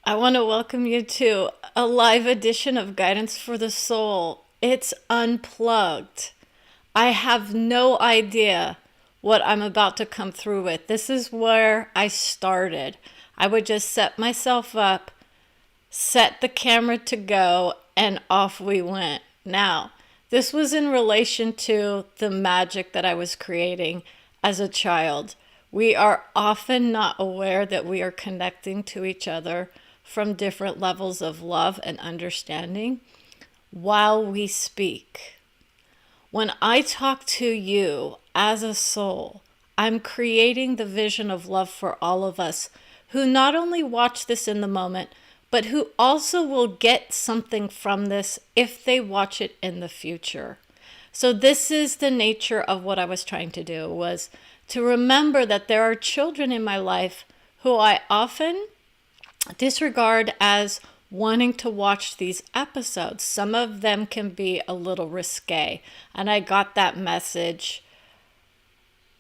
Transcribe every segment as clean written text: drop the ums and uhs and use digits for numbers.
I want to welcome you to a live edition of Guidance for the Soul. It's unplugged. I have no idea what I'm about to come through with. This is where I started. I would just set myself up, set the camera to go, and off we went. Now, this was in relation to the magic that I was creating as a child. We are often not aware that we are connecting to each other from different levels of love and understanding while we speak. When I talk to you as a soul, I'm creating the vision of love for all of us who not only watch this in the moment, but who also will get something from this if they watch it in the future. So this is the nature of what I was trying to do, was to remember that there are children in my life who I often disregard as wanting to watch these episodes. Some of them can be a little risque, and I got that message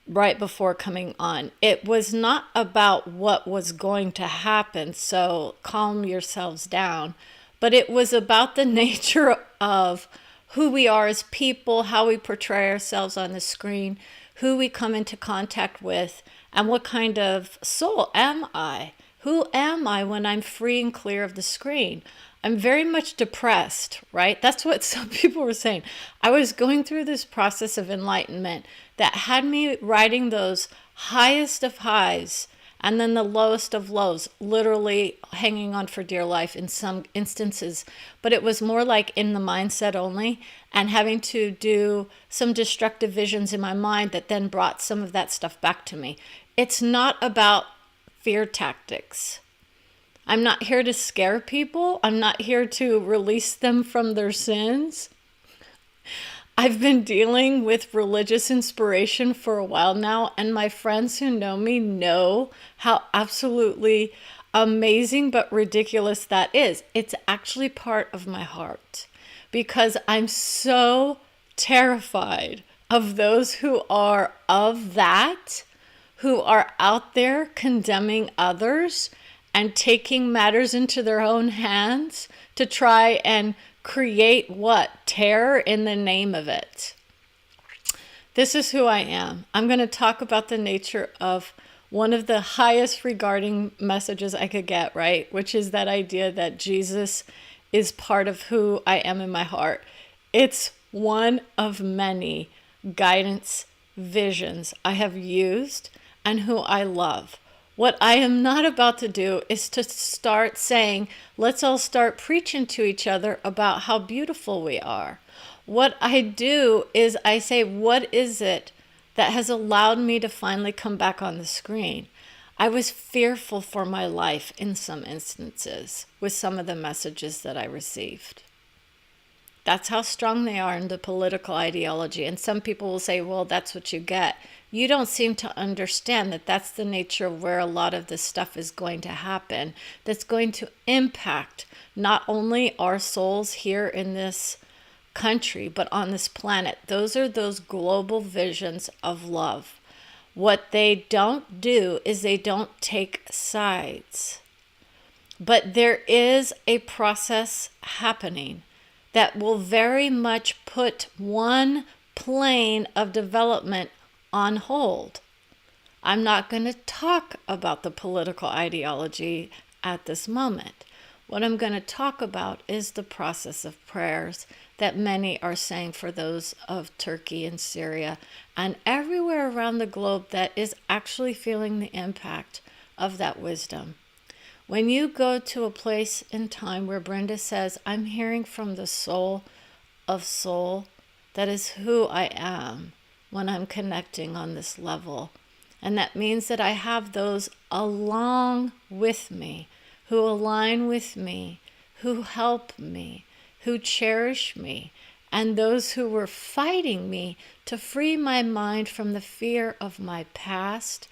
right before coming on. It was not about what was going to happen, so calm yourselves down, but it was about the nature of who we are as people, how we portray ourselves on the screen, who we come into contact with, and what kind of soul am I? Who am I when I'm free and clear of the screen? I'm very much depressed, right? That's what some people were saying. I was going through this process of enlightenment that had me riding those highest of highs and then the lowest of lows, literally hanging on for dear life in some instances. But it was more like in the mindset only, and having to do some destructive visions in my mind that then brought some of that stuff back to me. It's not about fear tactics. I'm not here to scare people. I'm not here to release them from their sins. I've been dealing with religious inspiration for a while now, and my friends who know me know how absolutely amazing but ridiculous that is. It's actually part of my heart because I'm so terrified of those who are of that, who are out there condemning others and taking matters into their own hands to try and create what? Terror in the name of it. This is who I am. I'm going to talk about the nature of one of the highest regarding messages I could get, right? Which is that idea that Jesus is part of who I am in my heart. It's one of many guidance visions I have used and who I love. What I am not about to do is to start saying, let's all start preaching to each other about how beautiful we are. What I do is I say, what is it that has allowed me to finally come back on the screen? I was fearful for my life in some instances with some of the messages that I received. That's how strong they are in the political ideology. And some people will say, well, that's what you get. You don't seem to understand that that's the nature of where a lot of this stuff is going to happen. That's going to impact not only our souls here in this country, but on this planet. Those are those global visions of love. What they don't do is they don't take sides. But there is a process happening that will very much put one plane of development on hold. I'm not going to talk about the political ideology at this moment. What I'm going to talk about is the process of prayers that many are saying for those of Turkey and Syria and everywhere around the globe that is actually feeling the impact of that wisdom. When you go to a place in time where Brenda says, I'm hearing from the soul of soul, that is who I am when I'm connecting on this level. And that means that I have those along with me, who align with me, who help me, who cherish me, and those who were fighting me to free my mind from the fear of my past,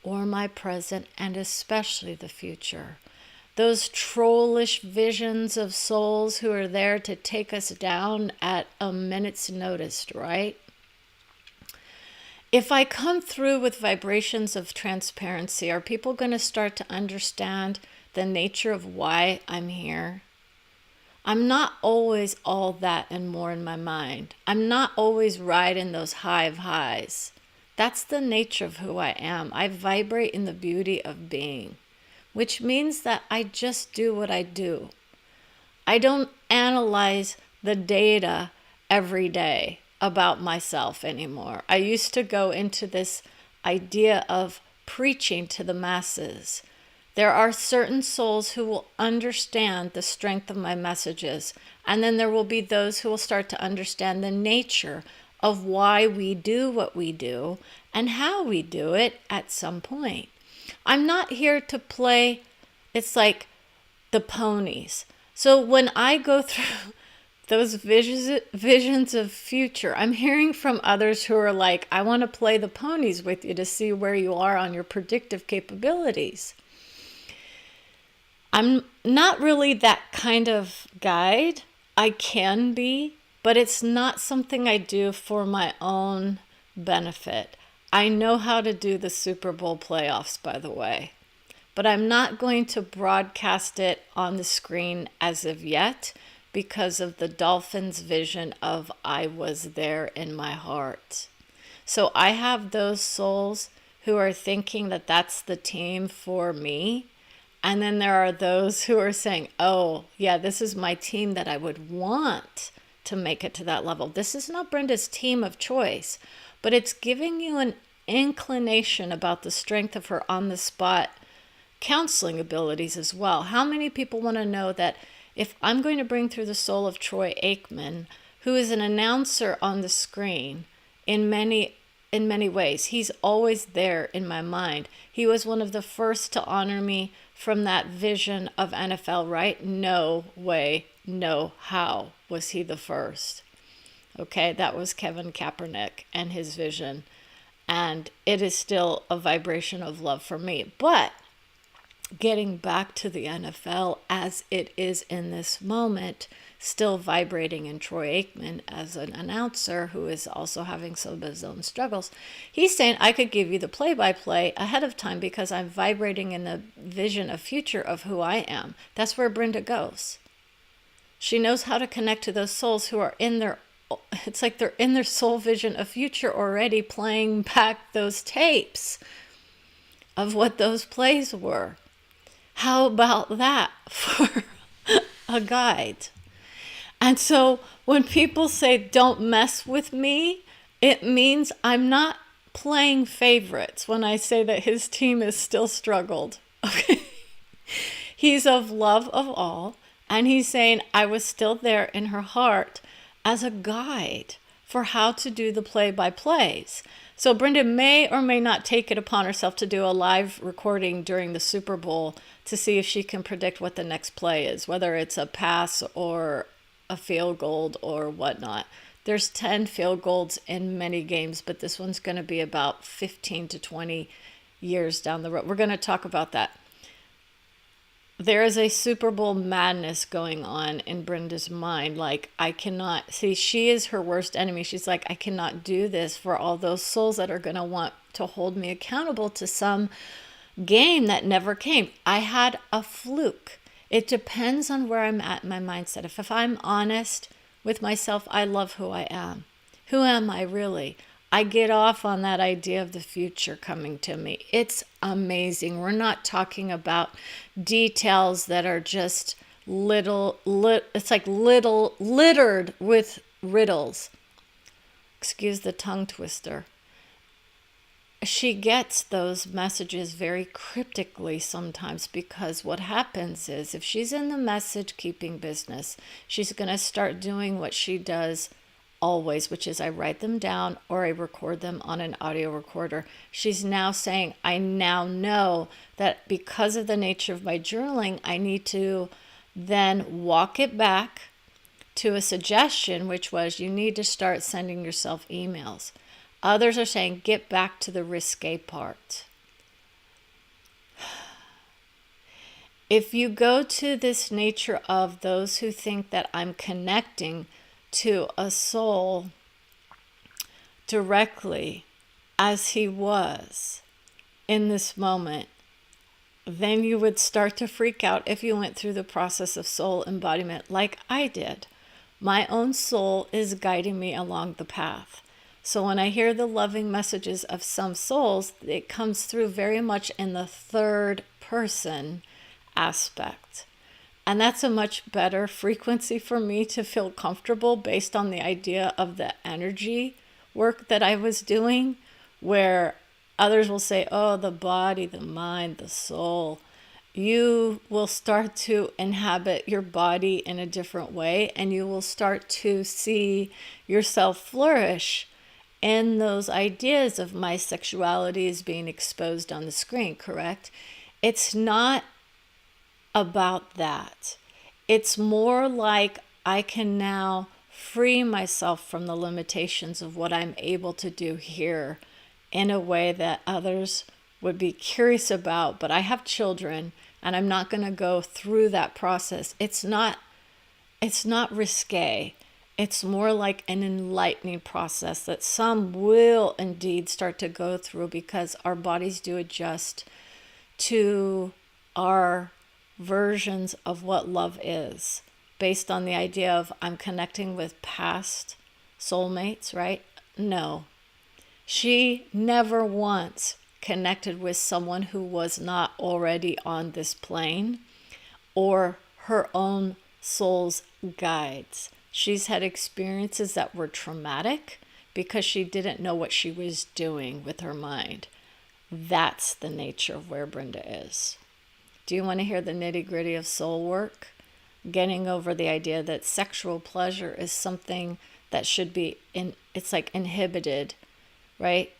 or my present, and especially the future. Those trollish visions of souls who are there to take us down at a minute's notice, right? If I come through with vibrations of transparency, are people going to start to understand the nature of why I'm here, I'm not always all that and more in my mind. I'm not always riding those high of highs. That's the nature of who I am. I vibrate in the beauty of being, which means that I just do what I do. I don't analyze the data every day about myself anymore. I used to go into this idea of preaching to the masses. There are certain souls who will understand the strength of my messages, and then there will be those who will start to understand the nature of why we do what we do and how we do it at some point. I'm not here to play, it's like the ponies. So when I go through those visions of future, I'm hearing from others who are like, I want to play the ponies with you to see where you are on your predictive capabilities. I'm not really that kind of guide. I can be, but it's not something I do for my own benefit. I know how to do the Super Bowl playoffs, by the way, but I'm not going to broadcast it on the screen as of yet because of the Dolphins' vision of I was there in my heart. So I have those souls who are thinking that that's the team for me. And then there are those who are saying, oh, yeah, this is my team that I would want to make it to that level. This is not Brenda's team of choice, but it's giving you an inclination about the strength of her on-the-spot counseling abilities as well. How many people want to know that if I'm going to bring through the soul of Troy Aikman, who is an announcer on the screen in many ways, he's always there in my mind. He was one of the first to honor me from that vision of NFL, right? No way, no how was he the first. Okay, that was Kevin Kaepernick and his vision. And it is still a vibration of love for me. But getting back to the NFL as it is in this moment, still vibrating in Troy Aikman as an announcer who is also having some of his own struggles. He's saying, I could give you the play-by-play ahead of time because I'm vibrating in the vision of future of who I am. That's where Brenda goes. She knows how to connect to those souls who are in their, it's like they're in their soul vision of future already, playing back those tapes of what those plays were. How about that for a guide? And so when people say, don't mess with me, it means I'm not playing favorites when I say that his team is still struggled. Okay? He's of love of all, and he's saying, I was still there in her heart as a guide for how to do the play-by-plays. So Brenda may or may not take it upon herself to do a live recording during the Super Bowl to see if she can predict what the next play is, whether it's a pass or a field goal or whatnot. There's 10 field goals in many games, but this one's going to be about 15 to 20 years down the road. We're going to talk about that. There is a Super Bowl madness going on in Brenda's mind. Like, I cannot, see, she is her worst enemy. She's like, I cannot do this for all those souls that are going to want to hold me accountable to some game that never came. I had a fluke. It depends on where I'm at in my mindset. If I'm honest with myself, I love who I am. Who am I really? I get off on that idea of the future coming to me. It's amazing. We're not talking about details that are just it's like littered with riddles. Excuse the tongue twister. She gets those messages very cryptically sometimes because what happens is if she's in the message keeping business, she's going to start doing what she does always, which is I write them down or I record them on an audio recorder. She's now saying, I now know that because of the nature of my journaling, I need to then walk it back to a suggestion, which was you need to start sending yourself emails. Others are saying, get back to the risque part. If you go to this nature of those who think that I'm connecting to a soul directly as he was in this moment, then you would start to freak out if you went through the process of soul embodiment like I did. My own soul is guiding me along the path. So when I hear the loving messages of some souls, it comes through very much in the third person aspect. And that's a much better frequency for me to feel comfortable based on the idea of the energy work that I was doing, where others will say, oh, the body, the mind, the soul. You will start to inhabit your body in a different way, and you will start to see yourself flourish in those ideas of my sexuality is being exposed on the screen, correct? It's not about that. It's more like I can now free myself from the limitations of what I'm able to do here in a way that others would be curious about. But I have children, and I'm not going to go through that process. It's not risque. It's more like an enlightening process that some will indeed start to go through, because our bodies do adjust to our versions of what love is, based on the idea of I'm connecting with past soulmates, right? No. She never once connected with someone who was not already on this plane or her own soul's guides. She's had experiences that were traumatic because she didn't know what she was doing with her mind. That's the nature of where Brenda is. Do you want to hear the nitty-gritty of soul work? Getting over the idea that sexual pleasure is something that should be it's like inhibited, right?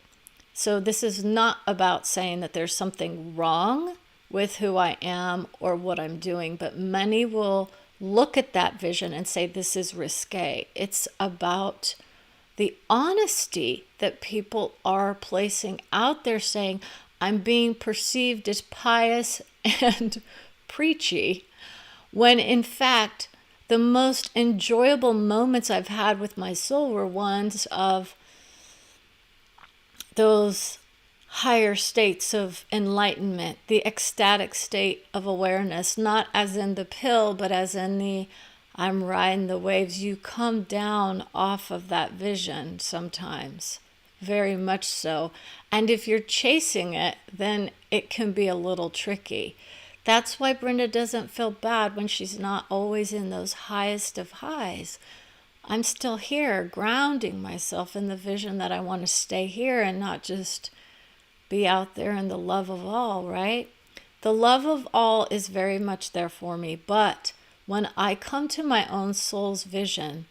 So this is not about saying that there's something wrong with who I am or what I'm doing, but many will look at that vision and say this is risque. It's about the honesty that people are placing out there, saying I'm being perceived as pious and preachy, when in fact the most enjoyable moments I've had with my soul were ones of those higher states of enlightenment, the ecstatic state of awareness, not as in the pill, but as in the I'm riding the waves. You come down off of that vision sometimes, very much so. And if you're chasing it, then it can be a little tricky. That's why Brenda doesn't feel bad when she's not always in those highest of highs. I'm still here, grounding myself in the vision that I want to stay here and not just be out there in the love of all, right? The love of all is very much there for me, but when I come to my own soul's vision,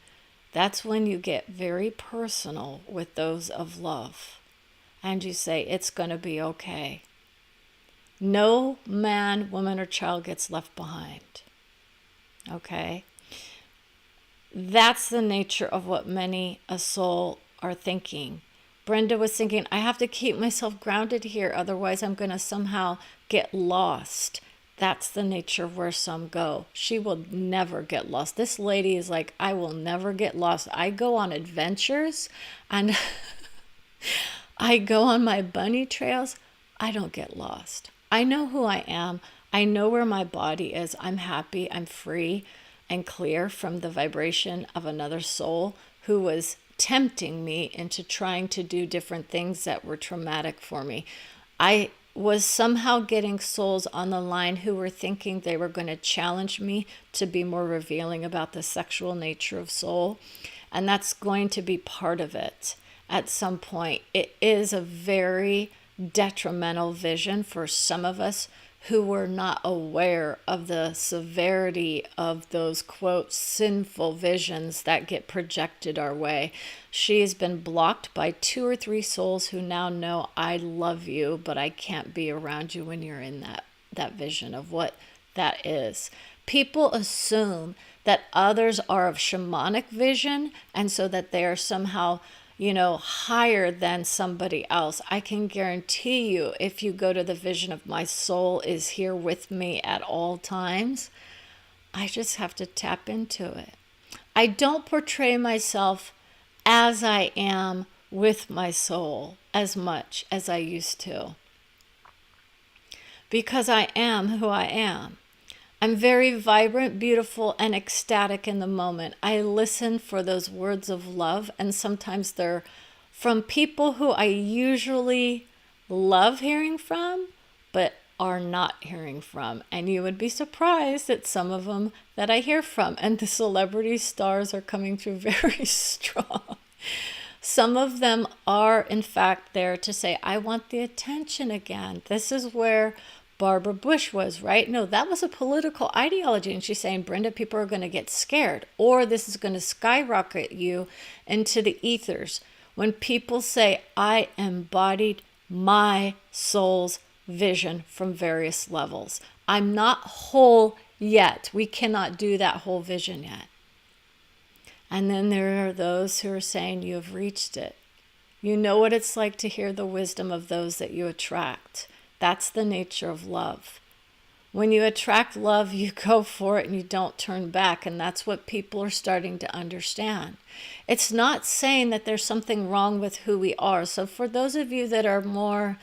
that's when you get very personal with those of love. And you say, it's going to be okay. No man, woman, or child gets left behind. Okay? That's the nature of what many a soul are thinking. Brenda was thinking, I have to keep myself grounded here, otherwise I'm going to somehow get lost. That's the nature of where some go. She will never get lost. This lady is like, I will never get lost. I go on adventures and I go on my bunny trails. I don't get lost. I know who I am. I know where my body is. I'm happy. I'm free and clear from the vibration of another soul who was tempting me into trying to do different things that were traumatic for me. I was somehow getting souls on the line who were thinking they were going to challenge me to be more revealing about the sexual nature of soul. And that's going to be part of it at some point. It is a very detrimental vision for some of us who were not aware of the severity of those, quote, sinful visions that get projected our way. She has been blocked by 2 or 3 souls who now know I love you, but I can't be around you when you're in that vision of what that is. People assume that others are of shamanic vision, and so that they are somehow higher than somebody else. I can guarantee you, if you go to the vision of my soul is here with me at all times, I just have to tap into it. I don't portray myself as I am with my soul as much as I used to. because I am who I am. I'm very vibrant, beautiful, and ecstatic in the moment. I listen for those words of love, and sometimes they're from people who I usually love hearing from, but are not hearing from. And you would be surprised at some of them that I hear from. And the celebrity stars are coming through very strong. Some of them are, in fact, there to say, I want the attention again. This is where Barbara Bush was, right? No, that was a political ideology. And she's saying, Brenda, people are going to get scared, or this is going to skyrocket you into the ethers. When people say, I embodied my soul's vision from various levels. I'm not whole yet. We cannot do that whole vision yet. And then there are those who are saying, you have reached it. You know what it's like to hear the wisdom of those that you attract. That's the nature of love. When you attract love, you go for it and you don't turn back. And that's what people are starting to understand. It's not saying that there's something wrong with who we are. So for those of you that are more,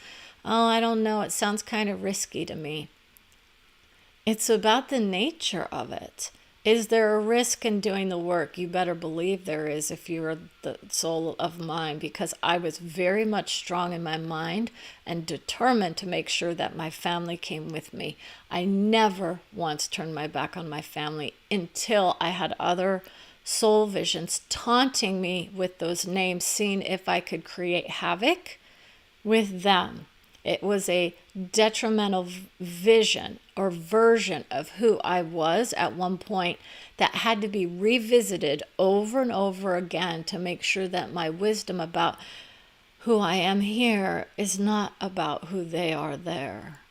oh, I don't know, it sounds kind of risky to me. It's about the nature of it. Is there a risk in doing the work? You better believe there is if you're the soul of mine, because I was very much strong in my mind and determined to make sure that my family came with me. I never once turned my back on my family until I had other soul visions taunting me with those names, seeing if I could create havoc with them. It was a detrimental vision or version of who I was at one point that had to be revisited over and over again to make sure that my wisdom about who I am here is not about who they are there.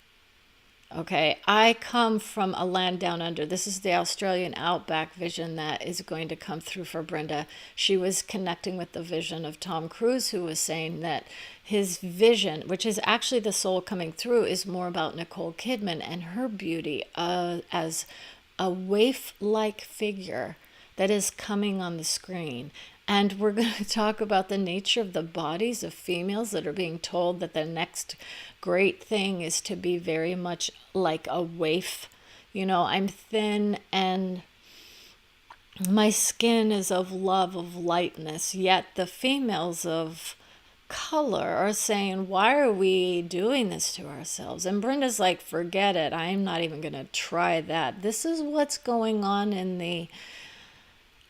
Okay, I come from a land down under. This is the Australian outback vision that is going to come through for Brenda. She was connecting with the vision of Tom Cruise, who was saying that his vision, which is actually the soul coming through, is more about Nicole Kidman and her beauty as a waif-like figure that is coming on the screen. And we're going to talk about the nature of the bodies of females that are being told that the next great thing is to be very much like a waif. You know, I'm thin and my skin is of love, of lightness, yet the females of color are saying, why are we doing this to ourselves? And Brenda's like, forget it. I'm not even going to try that. This is what's going on in the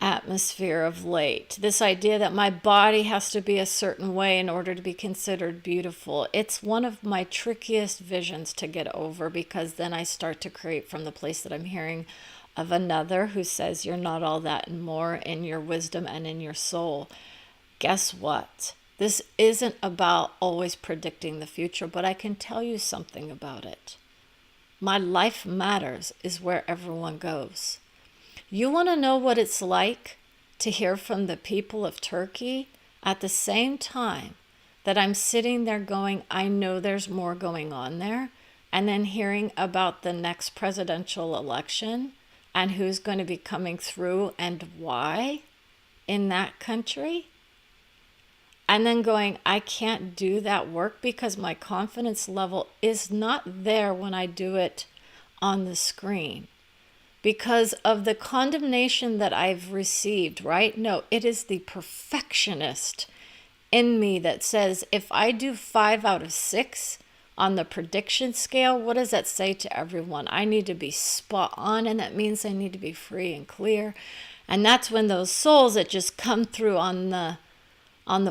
atmosphere of late. This idea that my body has to be a certain way in order to be considered beautiful. It's one of my trickiest visions to get over, because then I start to create from the place that I'm hearing of another who says you're not all that and more in your wisdom and in your soul. Guess what? This isn't about always predicting the future, but I can tell you something about it. My life matters is where everyone goes. You want to know what it's like to hear from the people of Turkey at the same time that I'm sitting there going, I know there's more going on there, and then hearing about the next presidential election and who's going to be coming through and why in that country? And then going, I can't do that work because my confidence level is not there when I do it on the screen. Because of the condemnation that I've received, right? No, it is the perfectionist in me that says, if I do 5 out of 6 on the prediction scale, what does that say to everyone? I need to be spot on, and that means I need to be free and clear. And that's when those souls that just come through on the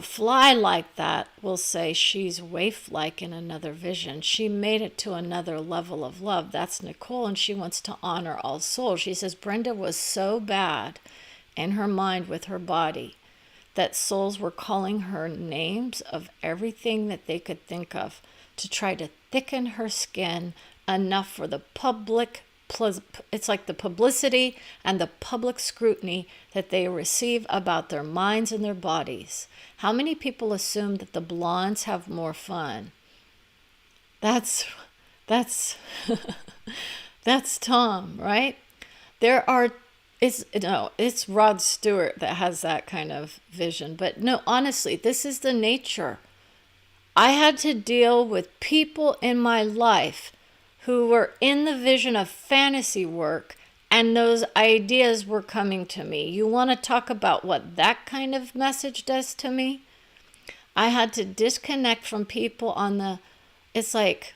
fly like that will say, she's waif-like in another vision. She made it to another level of love. That's Nicole, and she wants to honor all souls. She says Brenda was so bad in her mind with her body that souls were calling her names of everything that they could think of to try to thicken her skin enough for the public. It's like the publicity and the public scrutiny that they receive about their minds and their bodies. How many people assume that the blondes have more fun? That's Tom, right? It's Rod Stewart that has that kind of vision. But no, honestly, this is the nature. I had to deal with people in my life who were in the vision of fantasy work, and those ideas were coming to me. You want to talk about what that kind of message does to me? I had to disconnect from people on the, it's like,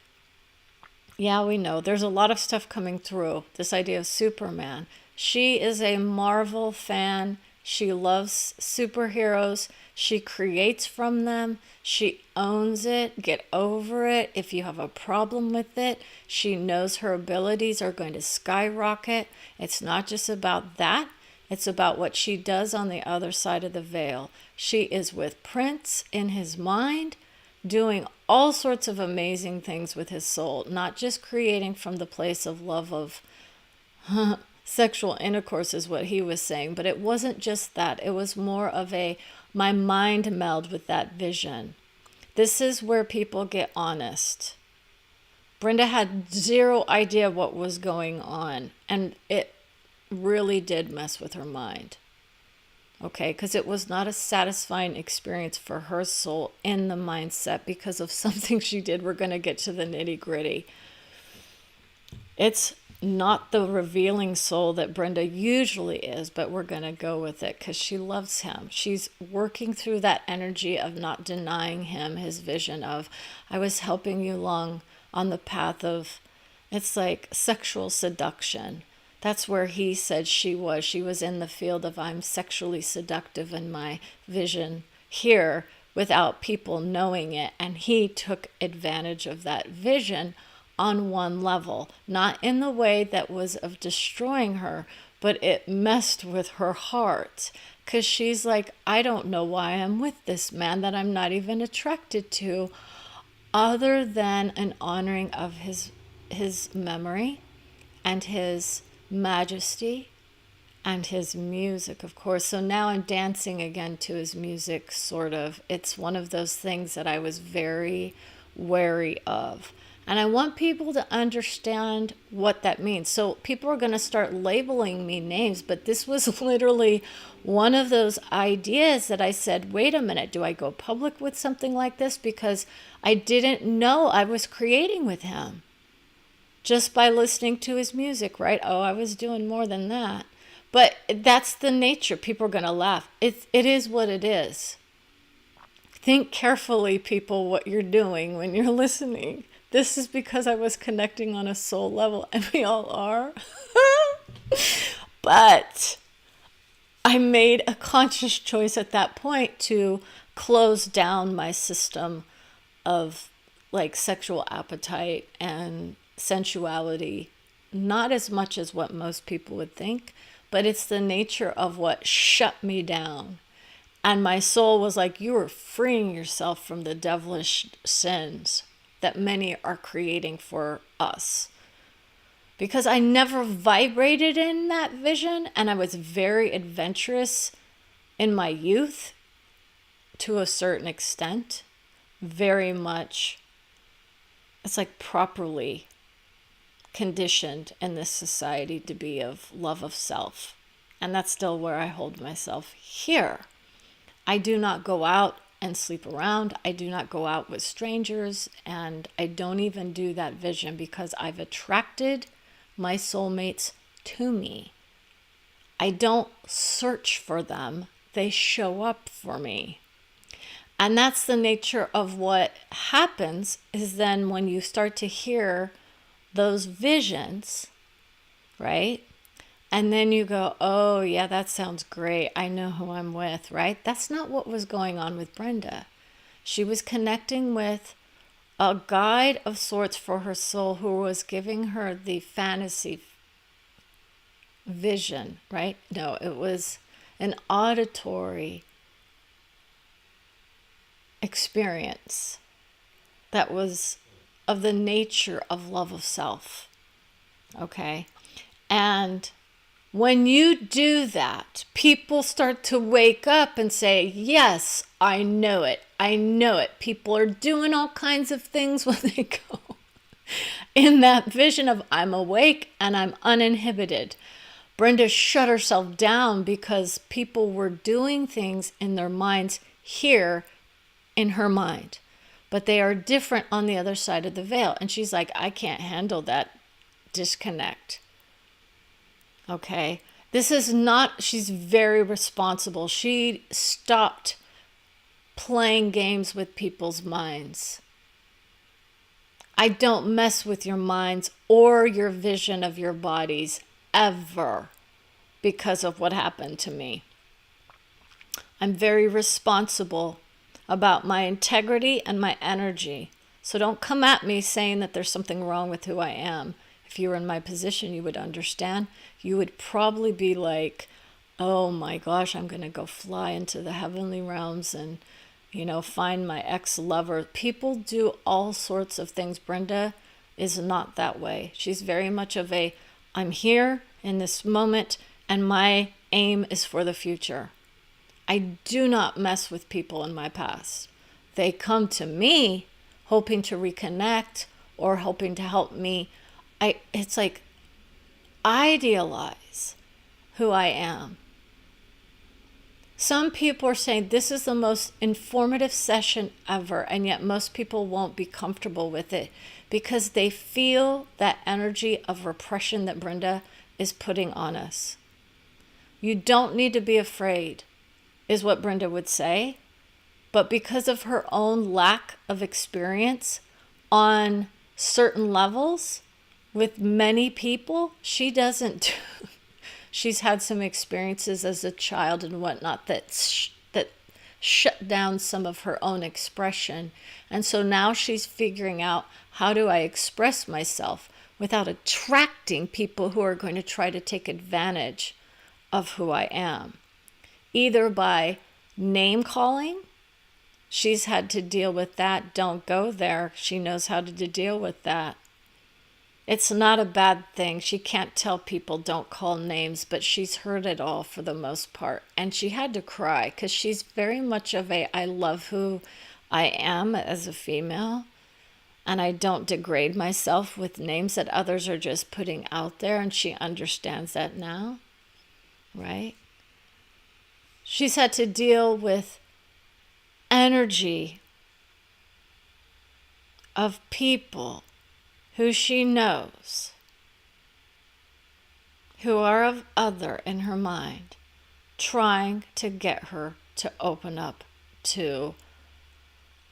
yeah, we know there's a lot of stuff coming through. This idea of Superman. She is a Marvel fan. She loves superheroes. She creates from them. She owns it. Get over it. If you have a problem with it, she knows her abilities are going to skyrocket. It's not just about that. It's about what she does on the other side of the veil. She is with Prince in his mind, doing all sorts of amazing things with his soul, not just creating from the place of love of sexual intercourse is what he was saying, but it wasn't just that. It was more of my mind meld with that vision. This is where people get honest. Brenda had zero idea what was going on, and it really did mess with her mind. Okay, because it was not a satisfying experience for her soul in the mindset because of something she did. We're going to get to the nitty gritty. It's not the revealing soul that Brenda usually is, but we're going to go with it because she loves him. She's working through that energy of not denying him his vision of, I was helping you along on the path of, it's like sexual seduction. That's where he said she was. She was in the field of I'm sexually seductive in my vision here without people knowing it. And he took advantage of that vision on one level, not in the way that was of destroying her, but it messed with her heart. Because she's like, I don't know why I'm with this man that I'm not even attracted to, other than an honoring of his memory and his majesty and his music, of course. So now I'm dancing again to his music, sort of. It's one of those things that I was very wary of. And I want people to understand what that means. So people are going to start labeling me names, but this was literally one of those ideas that I said, wait a minute, do I go public with something like this? Because I didn't know I was creating with him just by listening to his music, right? Oh, I was doing more than that. But that's the nature. People are going to laugh. It is what it is. Think carefully, people, what you're doing when you're listening. This is because I was connecting on a soul level, and we all are. But I made a conscious choice at that point to close down my system of like sexual appetite and sensuality, not as much as what most people would think, but it's the nature of what shut me down. And my soul was like, you are freeing yourself from the devilish sins that many are creating for us. Because I never vibrated in that vision, and I was very adventurous in my youth to a certain extent, very much, it's like properly conditioned in this society to be of love of self. And that's still where I hold myself here. I do not go out and sleep around. I do not go out with strangers, and I don't even do that vision because I've attracted my soulmates to me. I don't search for them. They show up for me. And that's the nature of what happens is then when you start to hear those visions, right? And then you go, oh yeah, that sounds great. I know who I'm with, right? That's not what was going on with Brenda. She was connecting with a guide of sorts for her soul who was giving her the fantasy vision, right? No, it was an auditory experience that was of the nature of love of self. Okay? And when you do that, people start to wake up and say, yes, I know it. I know it. People are doing all kinds of things when they go in that vision of I'm awake and I'm uninhibited. Brenda shut herself down because people were doing things in their minds here in her mind. but they are different on the other side of the veil. And she's like, I can't handle that disconnect. Okay. This is not, she's very responsible. She stopped playing games with people's minds. I don't mess with your minds or your vision of your bodies ever because of what happened to me. I'm very responsible about my integrity and my energy. So don't come at me saying that there's something wrong with who I am. If you were in my position, you would understand. You would probably be like, oh my gosh, I'm going to go fly into the heavenly realms and, find my ex-lover. People do all sorts of things. Brenda is not that way. She's very much of a, I'm here in this moment and my aim is for the future. I do not mess with people in my past. They come to me hoping to reconnect or hoping to help me. It's like idealize who I am. Some people are saying this is the most informative session ever, and yet most people won't be comfortable with it because they feel that energy of repression that Brenda is putting on us. You don't need to be afraid, is what Brenda would say, but because of her own lack of experience on certain levels with many people, she doesn't. She's had some experiences as a child and whatnot that shut down some of her own expression. And so now she's figuring out, how do I express myself without attracting people who are going to try to take advantage of who I am? Either by name calling. She's had to deal with that. Don't go there. She knows how to deal with that. It's not a bad thing. She can't tell people don't call names, but she's heard it all for the most part. And she had to cry because she's very much of a, I love who I am as a female. And I don't degrade myself with names that others are just putting out there. And she understands that now, right? She's had to deal with energy of people who she knows, who are of other in her mind, trying to get her to open up to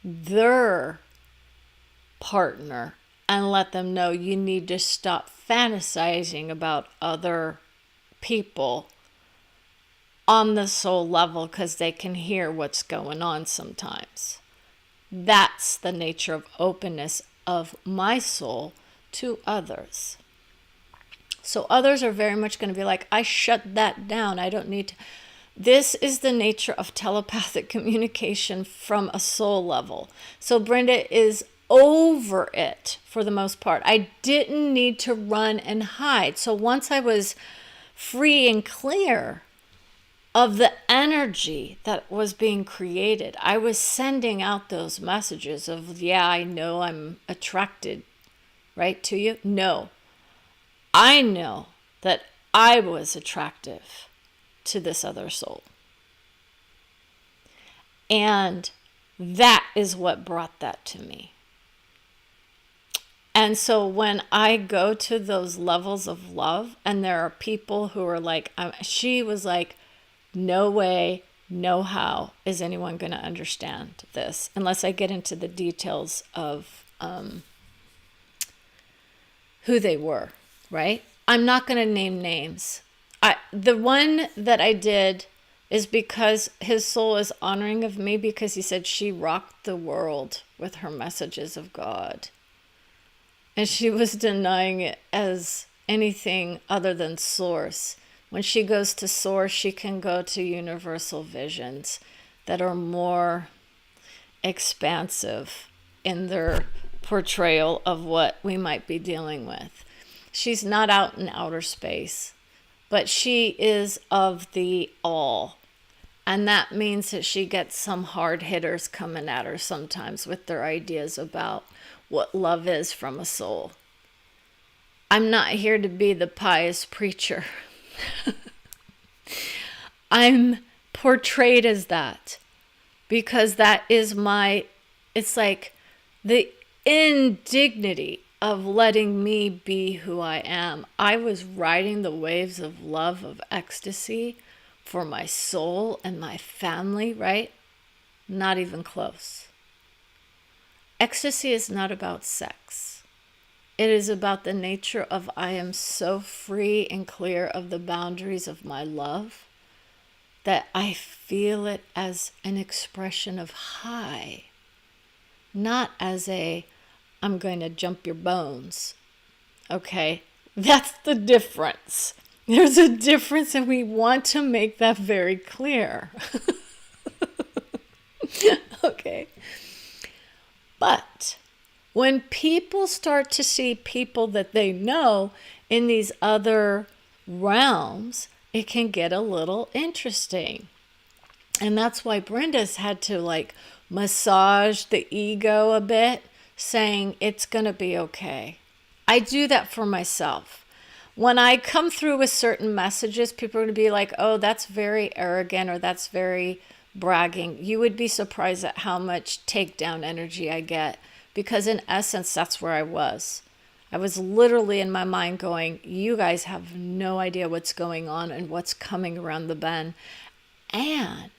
their partner and let them know you need to stop fantasizing about other people on the soul level because they can hear what's going on sometimes. That's the nature of openness of my soul to others. So others are very much going to be like, I shut that down. I don't need to. This is the nature of telepathic communication from a soul level. So Brenda is over it for the most part. I didn't need to run and hide. So once I was free and clear of the energy that was being created, I was sending out those messages of, yeah, I know I'm attracted, right, to you. No, I know that I was attractive to this other soul. And that is what brought that to me. And so when I go to those levels of love, and there are people who are like, she was like, no way, no how is anyone going to understand this unless I get into the details of who they were, right? I'm not going to name names. The one that I did is because his soul is honoring of me because he said she rocked the world with her messages of God. And she was denying it as anything other than source. When she goes to source, she can go to universal visions that are more expansive in their portrayal of what we might be dealing with. She's not out in outer space, but she is of the all. And that means that she gets some hard hitters coming at her sometimes with their ideas about what love is from a soul. I'm not here to be the pious preacher. I'm portrayed as that because that is it's like the indignity of letting me be who I am. I was riding the waves of love, of ecstasy for my soul and my family, right? Not even close. Ecstasy is not about sex. It is about the nature of I am so free and clear of the boundaries of my love that I feel it as an expression of high, not as a I'm going to jump your bones. Okay? That's the difference. There's a difference, and we want to make that very clear. Okay? But when people start to see people that they know in these other realms, it can get a little interesting. And that's why Brenda's had to massage the ego a bit, saying it's going to be okay. I do that for myself. When I come through with certain messages, people are going to be like, oh, that's very arrogant, or that's very bragging. You would be surprised at how much takedown energy I get, because in essence, that's where I was. I was literally in my mind going, you guys have no idea what's going on and what's coming around the bend. And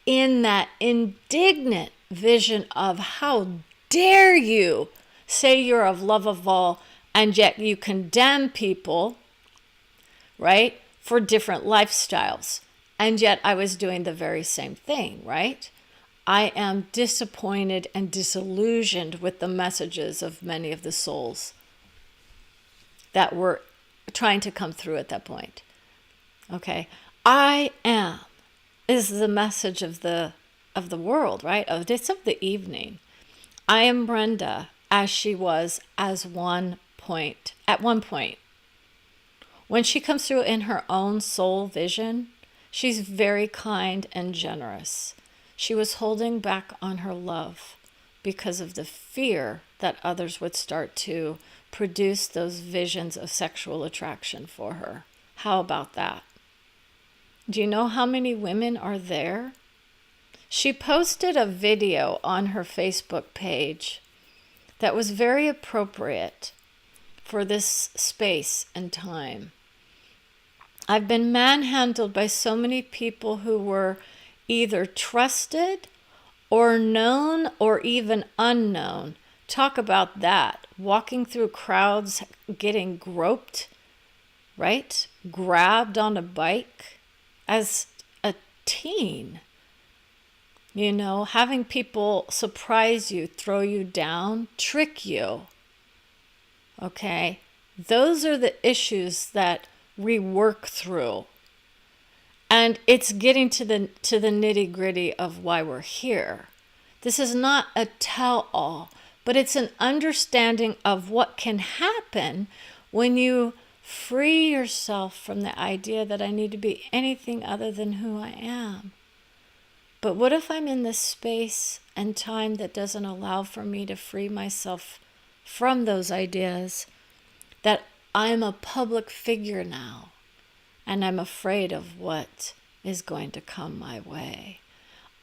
in that indignant vision of how dare you say you're of love of all, and yet you condemn people, right, for different lifestyles. And yet I was doing the very same thing, right? I am disappointed and disillusioned with the messages of many of the souls that were trying to come through at that point. Okay? I am is the message of the world, right? It's of the evening. I am Brenda as she was at one point. When she comes through in her own soul vision, she's very kind and generous. She was holding back on her love because of the fear that others would start to produce those visions of sexual attraction for her. How about that? Do you know how many women are there? She posted a video on her Facebook page that was very appropriate for this space and time. I've been manhandled by so many people who were either trusted or known or even unknown. Talk about that. Walking through crowds, getting groped, right? Grabbed on a bike as a teen. You know, having people surprise you, throw you down, trick you. Okay? Those are the issues that we work through. And it's getting to the nitty-gritty of why we're here. This is not a tell-all, but it's an understanding of what can happen when you free yourself from the idea that I need to be anything other than who I am. But what if I'm in this space and time that doesn't allow for me to free myself from those ideas, that I'm a public figure now, and I'm afraid of what is going to come my way?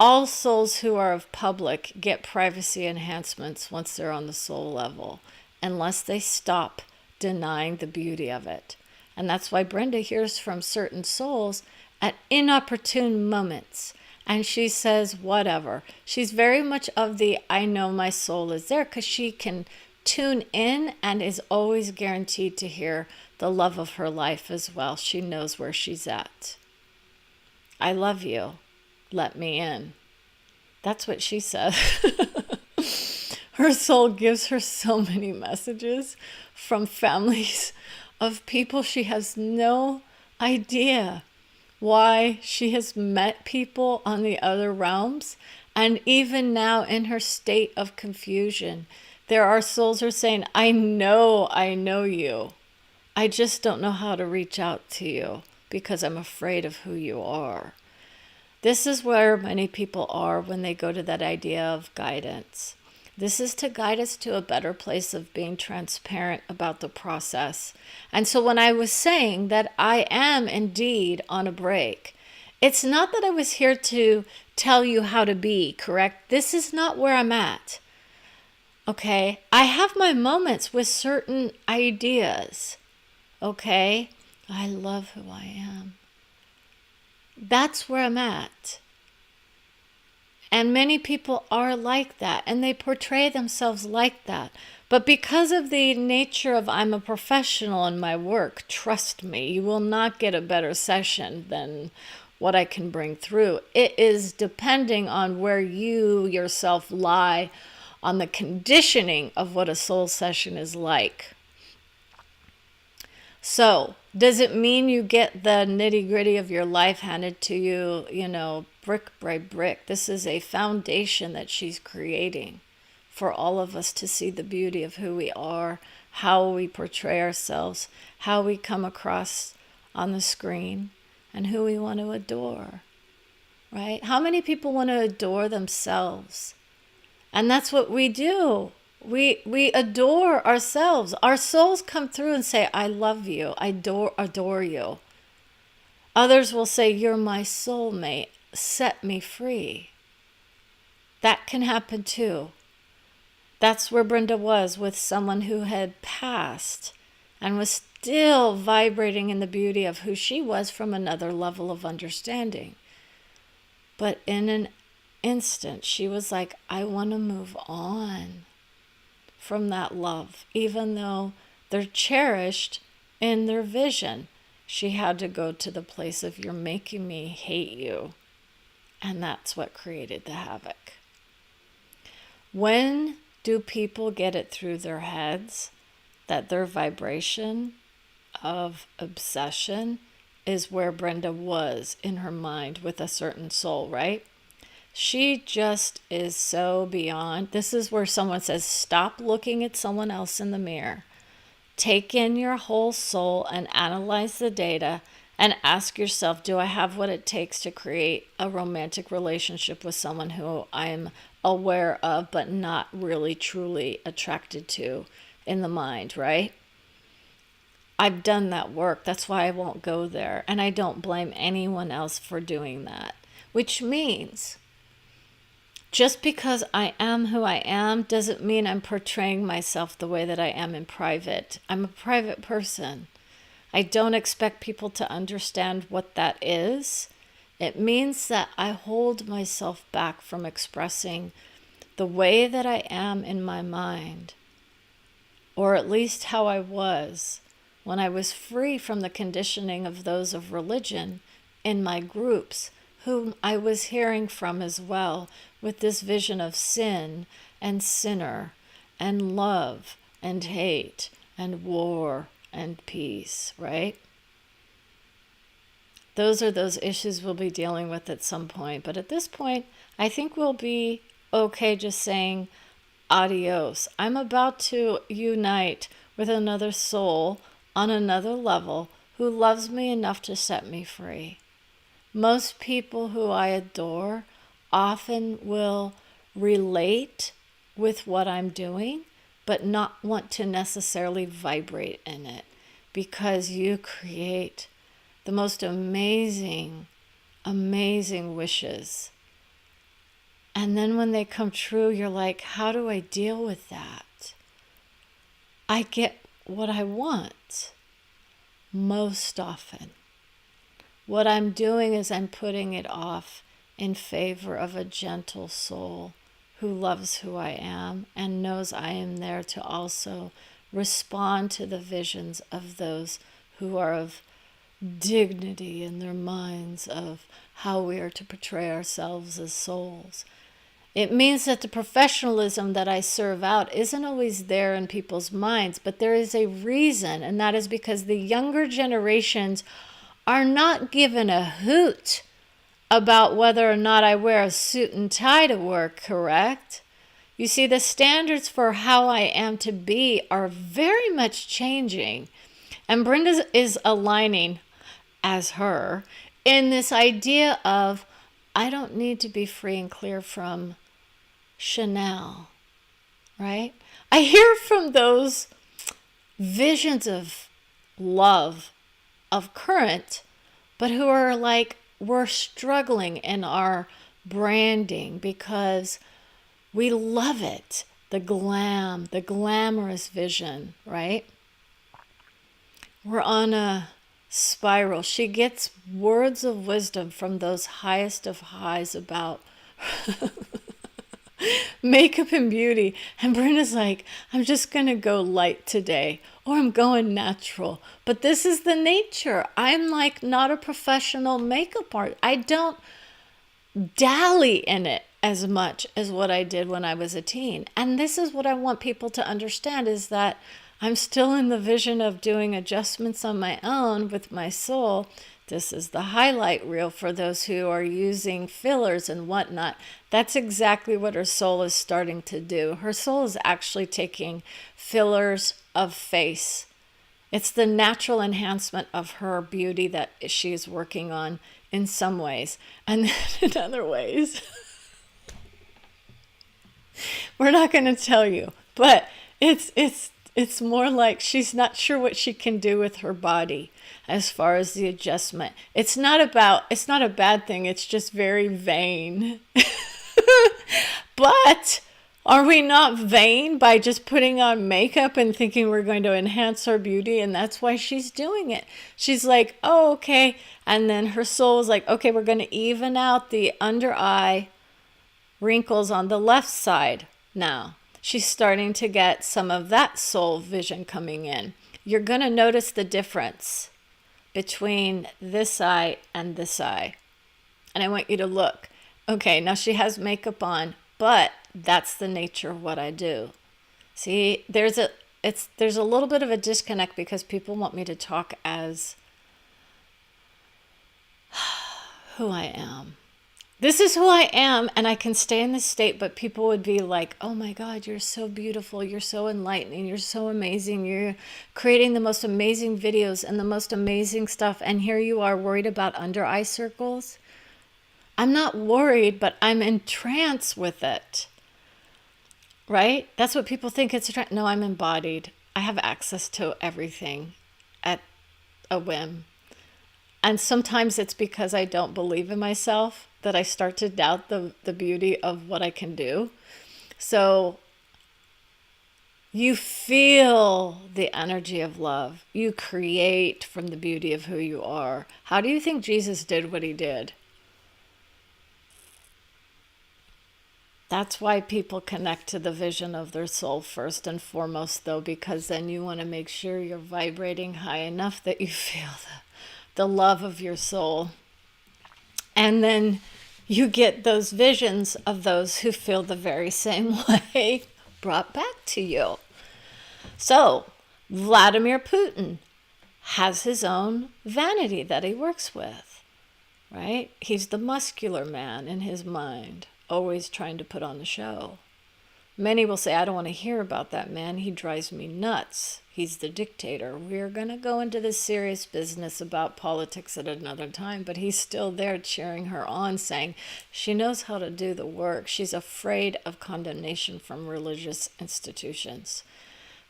All souls who are of public get privacy enhancements once they're on the soul level, unless they stop denying the beauty of it. And that's why Brenda hears from certain souls at inopportune moments. And she says, whatever. She's very much of the I know my soul is there, because she can tune in and is always guaranteed to hear the love of her life as well. She knows where she's at. I love you. Let me in. That's what she said. Her soul gives her so many messages from families of people she has no idea why she has met people on the other realms. And even now in her state of confusion, there are souls who are saying, I know you. I just don't know how to reach out to you because I'm afraid of who you are. This is where many people are when they go to that idea of guidance. This is to guide us to a better place of being transparent about the process. And so when I was saying that I am indeed on a break, it's not that I was here to tell you how to be, correct? This is not where I'm at. Okay? I have my moments with certain ideas. Okay? I love who I am. That's where I'm at. And many people are like that, and they portray themselves like that. But because of the nature of I'm a professional in my work, trust me, you will not get a better session than what I can bring through. It is depending on where you yourself lie on the conditioning of what a soul session is like. So, does it mean you get the nitty gritty of your life handed to you, brick by brick? This is a foundation that she's creating for all of us to see the beauty of who we are, how we portray ourselves, how we come across on the screen, and who we want to adore, right? How many people want to adore themselves? And that's what we do. We adore ourselves. Our souls come through and say, I love you. I adore you. Others will say, you're my soulmate. Set me free. That can happen too. That's where Brenda was with someone who had passed and was still vibrating in the beauty of who she was from another level of understanding. But in an instant, she was like, I want to move on from that love, even though they're cherished in their vision. She had to go to the place of, you're making me hate you. And that's what created the havoc. When do people get it through their heads that their vibration of obsession is where Brenda was in her mind with a certain soul, right? She just is so beyond. This is where someone says, stop looking at someone else in the mirror. Take in your whole soul and analyze the data and ask yourself, do I have what it takes to create a romantic relationship with someone who I'm aware of but not really truly attracted to in the mind, right? I've done that work. That's why I won't go there. And I don't blame anyone else for doing that, which means just because I am who I am doesn't mean I'm portraying myself the way that I am in private. I'm a private person. I don't expect people to understand what that is. It means that I hold myself back from expressing the way that I am in my mind, or at least how I was when I was free from the conditioning of those of religion in my groups, whom I was hearing from as well, with this vision of sin and sinner and love and hate and war and peace, right? Those are those issues we'll be dealing with at some point. But at this point, I think we'll be okay just saying adios. I'm about to unite with another soul on another level who loves me enough to set me free. Most people who I adore often will relate with what I'm doing, but not want to necessarily vibrate in it, because you create the most amazing, amazing wishes. And then when they come true, you're like, how do I deal with that? I get what I want most often. What I'm doing is I'm putting it off in favor of a gentle soul who loves who I am and knows I am there to also respond to the visions of those who are of dignity in their minds of how we are to portray ourselves as souls. It means that the professionalism that I serve out isn't always there in people's minds, but there is a reason, and that is because the younger generations are not given a hoot about whether or not I wear a suit and tie to work, correct? You see, the standards for how I am to be are very much changing. And Brenda is aligning as her in this idea of, I don't need to be free and clear from Chanel, right? I hear from those visions of love, of current, but who are like, we're struggling in our branding because we love it the glam, the glamorous vision, right? We're on a spiral. She gets words of wisdom from those highest of highs about makeup and beauty. And Brenda's like, I'm just going to go light today, or I'm going natural. But this is the nature. I'm like not a professional makeup artist. I don't dally in it as much as what I did when I was a teen. And this is what I want people to understand, is that I'm still in the vision of doing adjustments on my own with my soul. This is the highlight reel for those who are using fillers and whatnot. That's exactly what her soul is starting to do. Her soul is actually taking fillers of face. It's the natural enhancement of her beauty that she's working on in some ways. And then in other ways, we're not going to tell you, but it's more like she's not sure what she can do with her body as far as the adjustment. It's not a bad thing. It's just very vain. But are we not vain by just putting on makeup and thinking we're going to enhance our beauty? And that's why she's doing it. She's like, oh, okay. And then her soul is like, okay, we're going to even out the under eye wrinkles on the left side now. She's starting to get some of that soul vision coming in. You're going to notice the difference between this eye and this eye. And I want you to look. Okay, now she has makeup on, but that's the nature of what I do. See, there's a little bit of a disconnect because people want me to talk as who I am. This is who I am, and I can stay in this state, but people would be like, oh my God, you're so beautiful, you're so enlightening, you're so amazing, you're creating the most amazing videos and the most amazing stuff, and here you are worried about under eye circles. I'm not worried, but I'm in trance with it, right? That's what people think it's a trance. No, I'm embodied. I have access to everything at a whim. And sometimes it's because I don't believe in myself that I start to doubt the beauty of what I can do. So you feel the energy of love. You create from the beauty of who you are. How do you think Jesus did what he did? That's why people connect to the vision of their soul first and foremost, though, because then you want to make sure you're vibrating high enough that you feel the love of your soul. And then you get those visions of those who feel the very same way brought back to you. So, Vladimir Putin has his own vanity that he works with, right? He's the muscular man in his mind, always trying to put on the show. Many will say, I don't want to hear about that man. He drives me nuts. He's the dictator. We're going to go into this serious business about politics at another time, but he's still there cheering her on, saying she knows how to do the work. She's afraid of condemnation from religious institutions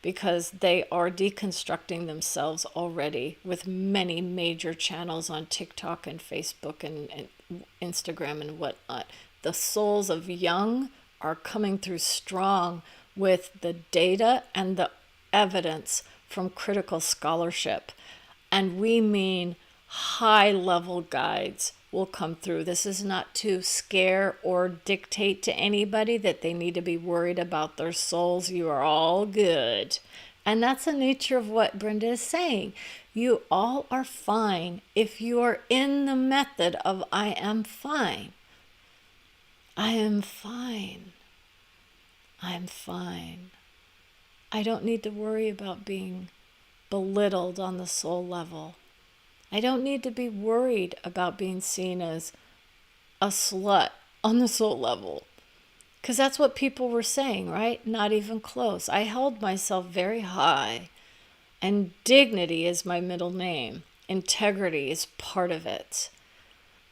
because they are deconstructing themselves already with many major channels on TikTok and Facebook and Instagram and whatnot. The souls of young are coming through strong with the data and the evidence from critical scholarship. And we mean high-level guides will come through. This is not to scare or dictate to anybody that they need to be worried about their souls. You are all good. And that's the nature of what Brenda is saying. You all are fine if you are in the method of I am fine. I am fine. I'm fine. I don't need to worry about being belittled on the soul level. I don't need to be worried about being seen as a slut on the soul level. Because that's what people were saying, right? Not even close. I held myself very high. And dignity is my middle name. Integrity is part of it.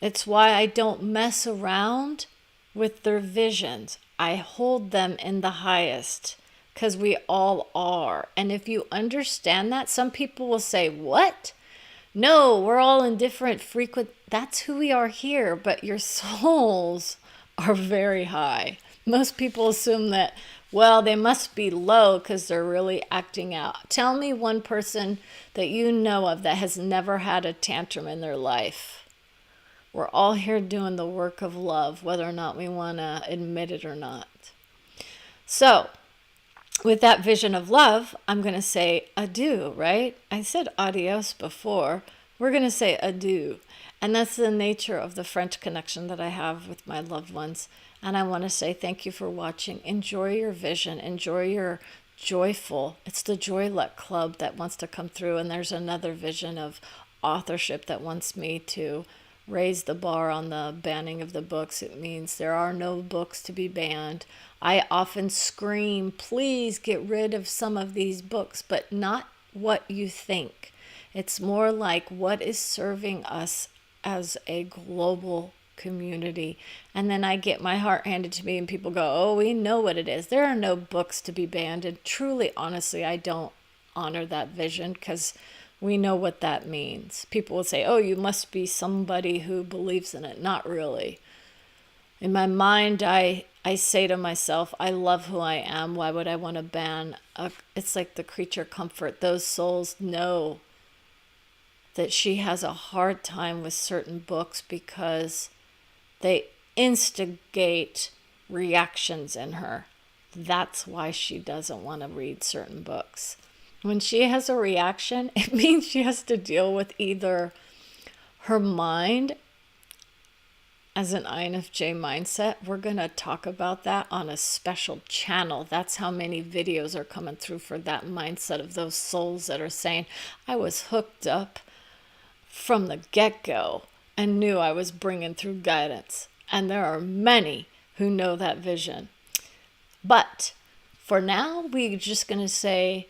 It's why I don't mess around with their visions. I hold them in the highest because we all are. And if you understand that, some people will say, what? No, we're all in different that's who we are here, but your souls are very high. Most people assume that Well, they must be low because they're really acting out. Tell me one person that you know of that has never had a tantrum in their life. We're all here doing the work of love, whether or not we want to admit it or not. So, with that vision of love, I'm going to say adieu, right? I said adios before. We're going to say adieu. And that's the nature of the French connection that I have with my loved ones. And I want to say thank you for watching. Enjoy your vision. Enjoy your joyful. It's the Joylet Club that wants to come through. And there's another vision of authorship that wants me to raise the bar on the banning of the books. It means there are no books to be banned. I often scream, please get rid of some of these books, but not what you think. It's more like what is serving us as a global community. And then I get my heart handed to me and people go, oh, we know what it is. There are no books to be banned. And truly, honestly, I don't honor that vision because we know what that means. People will say, oh, you must be somebody who believes in it. Not really. In my mind, I say to myself, I love who I am. Why would I want to ban? It's like the creature comfort. Those souls know that she has a hard time with certain books because they instigate reactions in her. That's why she doesn't want to read certain books. When she has a reaction, it means she has to deal with either her mind as an INFJ mindset. We're going to talk about that on a special channel. That's how many videos are coming through for that mindset of those souls that are saying, I was hooked up from the get-go and knew I was bringing through guidance. And there are many who know that vision. But for now, we're just going to say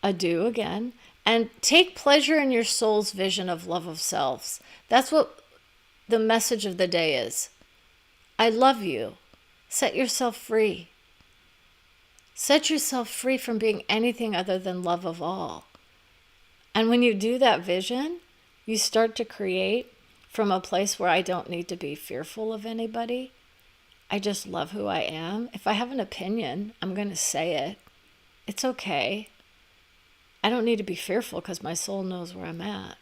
adieu again and take pleasure in your soul's vision of love of selves. That's what the message of the day is. I love you. Set yourself free. Set yourself free from being anything other than love of all. And when you do that vision, you start to create from a place where I don't need to be fearful of anybody. I just love who I am. If I have an opinion, I'm going to say it. It's okay. I don't need to be fearful because my soul knows where I'm at.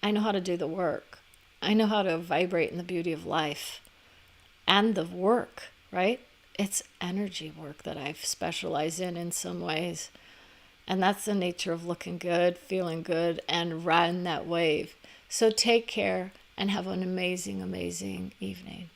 I know how to do the work. I know how to vibrate in the beauty of life and the work, right? It's energy work that I specialize in some ways. And that's the nature of looking good, feeling good, and riding that wave. So take care and have an amazing, amazing evening.